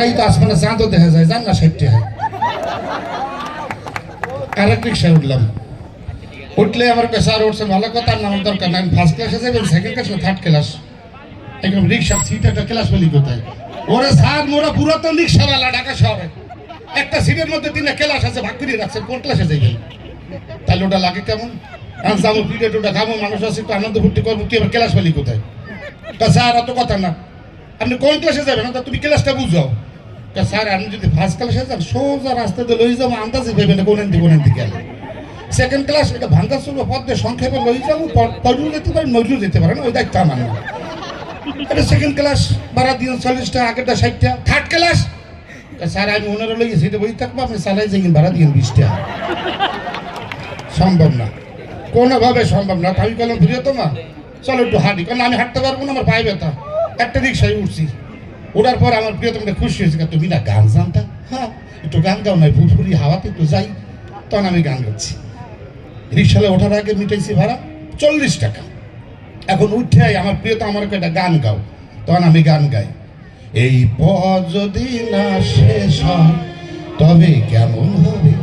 ওরাই তো আসমানে চাঁদও দেখা যায়, জান না 60 টাকা। আরেক রিক্সায় উঠলাম, উঠলে আমার পেশার উঠছেন, ভালো কথা, নামার দরকার না, আমি ফার্স্ট ক্লাসে যাবেন, সেকেন্ড ক্লাস না থার্ড ক্লাস, একদম রিক্সার সিট একটা ক্লাস বলি কোথায়। ওরে স্যার, মোরা পুরাতন রিক্সাওয়ালা ঢাকা শহরে, একটা সিটের মধ্যে 3টা ক্লাস আছে, ভাগ করে রাখছেন, কোন ক্লাসে যাইবেন? তাহলে ওটা লাগে কেমন? আমি যাবো পিঠে টোটা খাবো, মানুষ আছে একটু আনন্দ ফুর্তি করবো, কি আবার ক্লাস বলি কোথায়? তা স্যার অত কথা না, আপনি কোন ক্লাসে যাবেন? তা তুমি ক্লাসটা বুঝাও। তা স্যার আমি যদি ফার্স্ট ক্লাসে যান, সোজা রাস্তাতে লই যাবো, আন্দাজে ভেবে না কোন দিকে গেলে। সেকেন্ড ক্লাস এটা ভাঙ্গা চলবো, পথে সংক্ষেপে লই যাবো, পড়লেও যেতে পারেন, নজরুল যেতে পারেন, ওই দায়িত্ব আমার না। এটা সেকেন্ড ক্লাস, ভাড়া দিন 40 টাকা, আগেরটা 60 টাকা। থার্ড ক্লাস স্যার আমি ওনারা লই গেছি, এটা বই থাকবো, আপনি চালাই যাই, ভাড়া দিন 20 টাকা। সম্ভব না, কোনোভাবে সম্ভব না। আমি বললাম প্রিয়তমা চলো একটু হাঁটি, কারণ আমি হাঁটতে পারবো না, আমার পায়ে ব্যথা। একটা রিক্সায় উঠছি, ওঠার পর আমার প্রিয়তমটা খুশি হয়েছে, তুমি না গান জানতা? হ্যাঁ, একটু গান গাও না, ভুরভুরি হাওয়াতে একটু যাই। তখন আমি গান গাচ্ছি। রিক্সালে ওঠার আগে মিটাইছি ভাড়া 40 টাকা। এখন উঠে আমার প্রিয়তম আমার একটা গান গাও, তখন আমি গান গাই। এই পথ যদি না শেষ হয় তবে কেমন হবে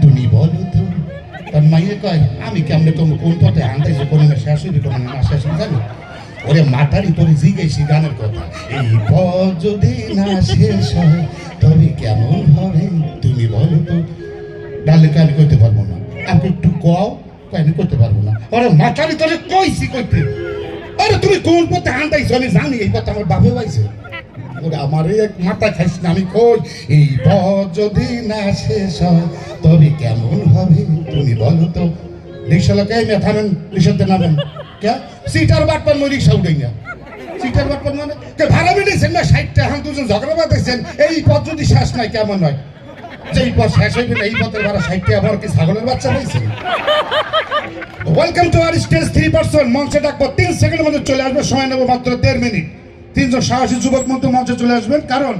তুমি বলো তো। তার মাইয়ে কয়, আমি কেমনে তোমার কোন পথে আনতেছি, কোনো শেষ হইবে, কোনো না শেষ হয়ে যাবে। ওরে মাতারি তোরে জিজ্ঞেসি গানের কথা, এই পথ যদি না শেষ হয় তবে কেমন হবে তুমি বলো তো। ডালেকে আমি করতে পারবো না, আপনি একটু কও। আমি করতে পারবো না। ওরে মাতারি তোরে কইছি কইতে, আরে তুমি কোন পথে আনতেছো আমি জানি, এই পথে আমার বাপে পাইছে। ওরে আমার এক মাথা খাইস না, আমি কই এই পথ যদি না শেষ হয় তবে কেমন হবে তুমি বলো তো। রিক্সালাকে আমি থামেন, রিক্সাতে নামেন। কে সিটার বাটপার মই রিক্সা উঠে না, সিটার বাটপার মানে কে ভাড়া মিটেছেন না 60 টাকা, দুজন ঝগড়া বাঁধেছেন, এই পথ যদি শেষ নাই কেমন হয়? যে এই পথ শেষ হইবে না, এই পথের ভাড়া 60 টাকা, আবার কি ছাগলের বাচ্চা পাইছেন? Welcome to our stage 3%। মঞ্চে ডাকবো, 3 সেকেন্ডের মধ্যে চলে আসবে, সময় নেবো মাত্র 1.5 মিনিট। 3 জন সাহসী যুবক মধ্যে মঞ্চে চলে আসবেন, কারণ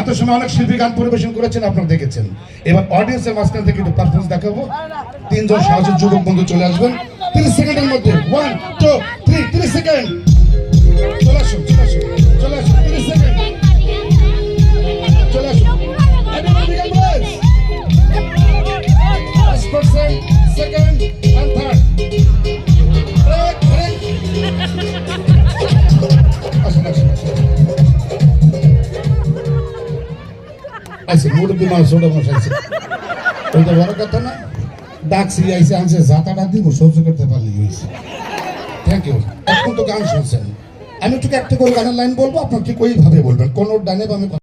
এত সময় অনেক শিল্পী গান পরিবেশন করেছেন, আপনারা দেখেছেন। এবার অডিয়েন্সের মাঝখান থেকে একটু পারফরমেন্স দেখাবো। 3 জন সাহসী যুবক বন্ধু চলে আসবেন 30 সেকেন্ডের মধ্যে। 1 2 3, 30 সেকেন্ড। চলে আসুন, চলে আসুন, চলে আসুন, 30 সেকেন্ড, চলে আসুন। Everybody can dance. First person, second and third. Break, break. আসুন, আসুন, আসুন। আইসে মুরব্বী মানুষ, ছোট মানুষ আইসে, ওইটা বড় কথা না। ডাকছি আইসে, আনছে জাতাটা দিব, সহ্য করতে পারলি হয়েছে। Thank you. এখন তো গান শুনছেন, আমি একটু একটা করে গানের লাইন বলবো, আপনার ঠিক ওইভাবে বলবেন, কোন ডানে বা আমি